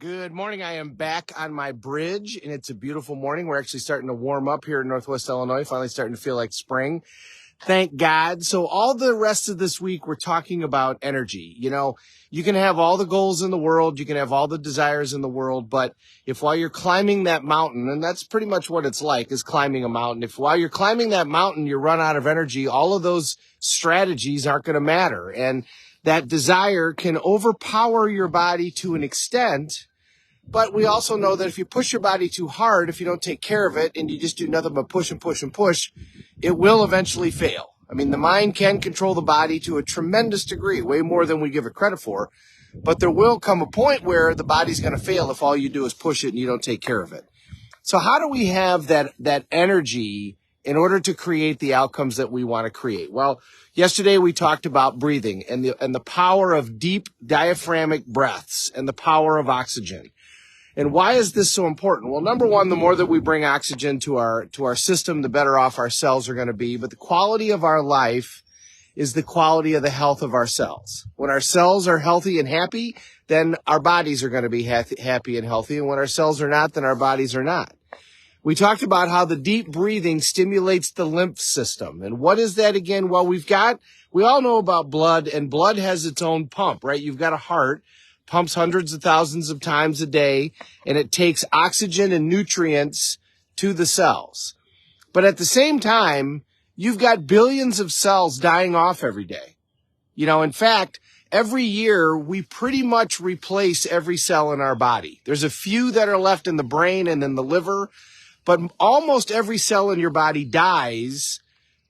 Good morning. I am back on my bridge, and it's a beautiful morning. We're actually starting to warm up here in Northwest Illinois, finally starting to feel like spring. Thank God. So all the rest of this week, we're talking about energy. You know, you can have all the goals in the world, you can have all the desires in the world, but if while you're climbing that mountain, and that's pretty much what it's like, is climbing a mountain. If while you're climbing that mountain, you run out of energy, all of those strategies aren't going to matter. And that desire can overpower your body to an extent. But we also know that if you push your body too hard, if you don't take care of it and you just do nothing but push and push and push, it will eventually fail. I mean, the mind can control the body to a tremendous degree, way more than we give it credit for. But there will come a point where the body's going to fail if all you do is push it and you don't take care of it. So how do we have that energy in order to create the outcomes that we want to create? Well, yesterday we talked about breathing and the power of deep diaphragmatic breaths and the power of oxygen. And why is this so important? Well, number one, the more that we bring oxygen to our system, the better off our cells are going to be. But the quality of our life is the quality of the health of our cells. When our cells are healthy and happy, then our bodies are going to be happy and healthy. And when our cells are not, then our bodies are not. We talked about how the deep breathing stimulates the lymph system. And what is that again? Well, we all know about blood, and blood has its own pump, right? You've got a heart, pumps hundreds of thousands of times a day, and it takes oxygen and nutrients to the cells. But at the same time, you've got billions of cells dying off every day. You know, in fact, every year we pretty much replace every cell in our body. There's a few that are left in the brain and in the liver, but almost every cell in your body dies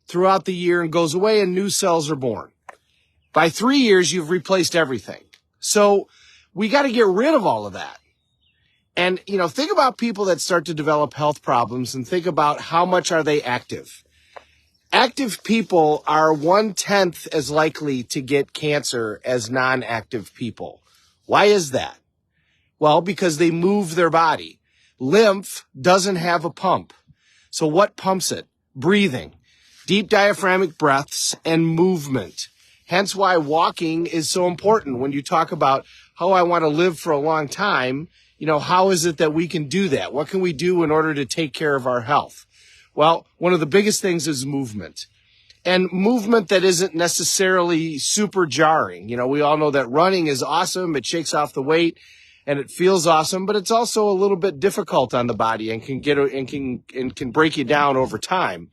throughout the year and goes away, and new cells are born. By 3 years, you've replaced everything. So we got to get rid of all of that. And, you know, think about people that start to develop health problems and think about how much are they active. Active people are 1/10 as likely to get cancer as non-active people. Why is that? Well, because they move their body. Lymph doesn't have a pump. So what pumps it? Breathing, deep diaphragmatic breaths, and movement. Hence why walking is so important. When you talk about how I want to live for a long time, you know, how is it that we can do that? What can we do in order to take care of our health? Well, one of the biggest things is movement. And movement that isn't necessarily super jarring. You know, we all know that running is awesome. It shakes off the weight and it feels awesome, but it's also a little bit difficult on the body and can break you down over time.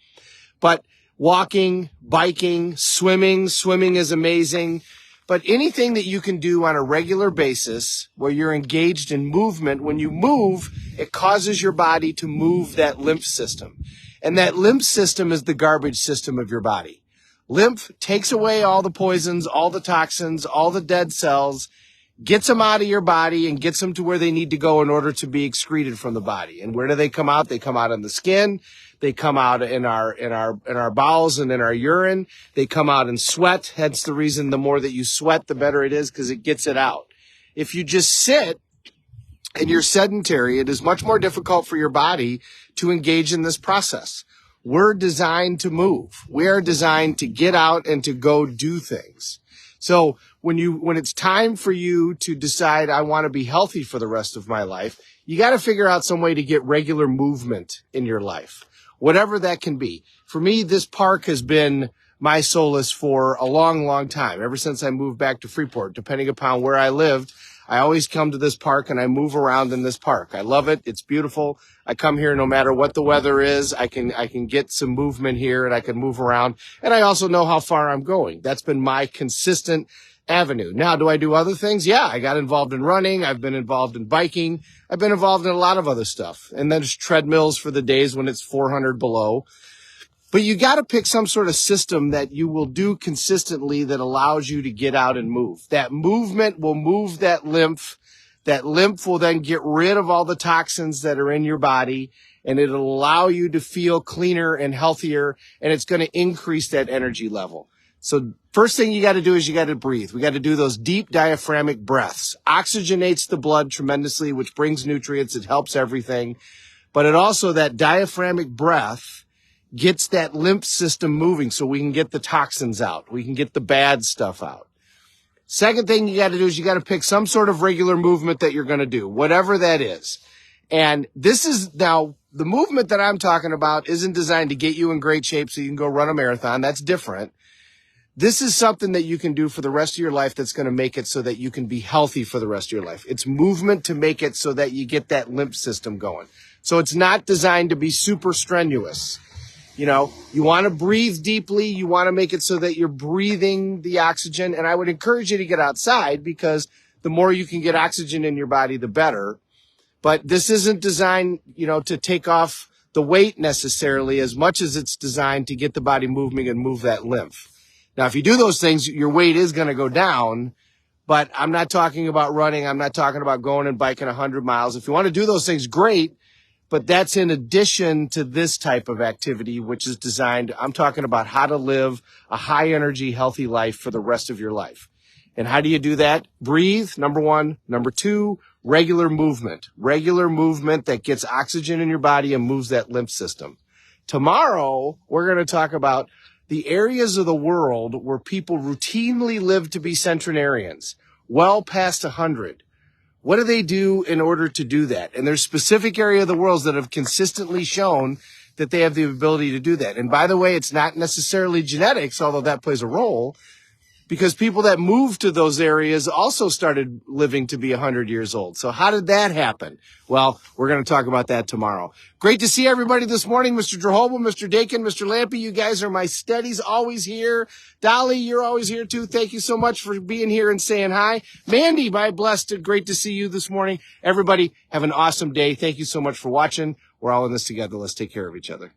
But walking, biking, swimming is amazing. But anything that you can do on a regular basis where you're engaged in movement, when you move, it causes your body to move that lymph system. And that lymph system is the garbage system of your body. Lymph takes away all the poisons, all the toxins, all the dead cells, gets them out of your body and gets them to where they need to go in order to be excreted from the body. And where do they come out? They come out in the skin. They come out in our bowels and in our urine. They come out in sweat. Hence the reason the more that you sweat, the better it is because it gets it out. If you just sit and you're sedentary, it is much more difficult for your body to engage in this process. We're designed to move. We are designed to get out and to go do things. So when it's time for you to decide, I want to be healthy for the rest of my life, you got to figure out some way to get regular movement in your life, whatever that can be. For me, this park has been my solace for a long, long time, ever since I moved back to Freeport. Depending upon where I lived, I always come to this park and I move around in this park. I love it. It's beautiful. I come here no matter what the weather is. I can get some movement here and I can move around. And I also know how far I'm going. That's been my consistent avenue. Now, do I do other things? Yeah, I got involved in running. I've been involved in biking. I've been involved in a lot of other stuff. And then there's treadmills for the days when it's 400 below. But you got to pick some sort of system that you will do consistently that allows you to get out and move. That movement will move that lymph. That lymph will then get rid of all the toxins that are in your body, and it'll allow you to feel cleaner and healthier, and it's going to increase that energy level. So first thing you got to do is you got to breathe. We got to do those deep diaphragmatic breaths. Oxygenates the blood tremendously, which brings nutrients. It helps everything. But it also, that diaphragmatic breath gets that lymph system moving so we can get the toxins out. We can get the bad stuff out. Second thing you got to do is you got to pick some sort of regular movement that you're going to do, whatever that is. And this is now the movement that I'm talking about isn't designed to get you in great shape so you can go run a marathon. That's different. This is something that you can do for the rest of your life that's going to make it so that you can be healthy for the rest of your life. It's movement to make it so that you get that lymph system going. So it's not designed to be super strenuous. You know, you want to breathe deeply. You want to make it so that you're breathing the oxygen. And I would encourage you to get outside because the more you can get oxygen in your body, the better. But this isn't designed, you know, to take off the weight necessarily as much as it's designed to get the body moving and move that lymph. Now, if you do those things, your weight is going to go down, but I'm not talking about running. I'm not talking about going and biking 100 miles. If you want to do those things, great. But that's in addition to this type of activity, which is designed, I'm talking about how to live a high energy, healthy life for the rest of your life. And how do you do that? Breathe, number one. Number two, regular movement that gets oxygen in your body and moves that lymph system. Tomorrow, we're going to talk about the areas of the world where people routinely live to be centenarians, well past 100. What do they do in order to do that? And there's specific area of the world that have consistently shown that they have the ability to do that. And by the way, it's not necessarily genetics, although that plays a role, because people that moved to those areas also started living to be 100 years old. So how did that happen? Well, we're going to talk about that tomorrow. Great to see everybody this morning. Mr. Drehobel, Mr. Dakin, Mr. Lampy, you guys are my steadies, always here. Dolly, you're always here too. Thank you so much for being here and saying hi. Mandy, my blessed, great to see you this morning. Everybody, have an awesome day. Thank you so much for watching. We're all in this together. Let's take care of each other.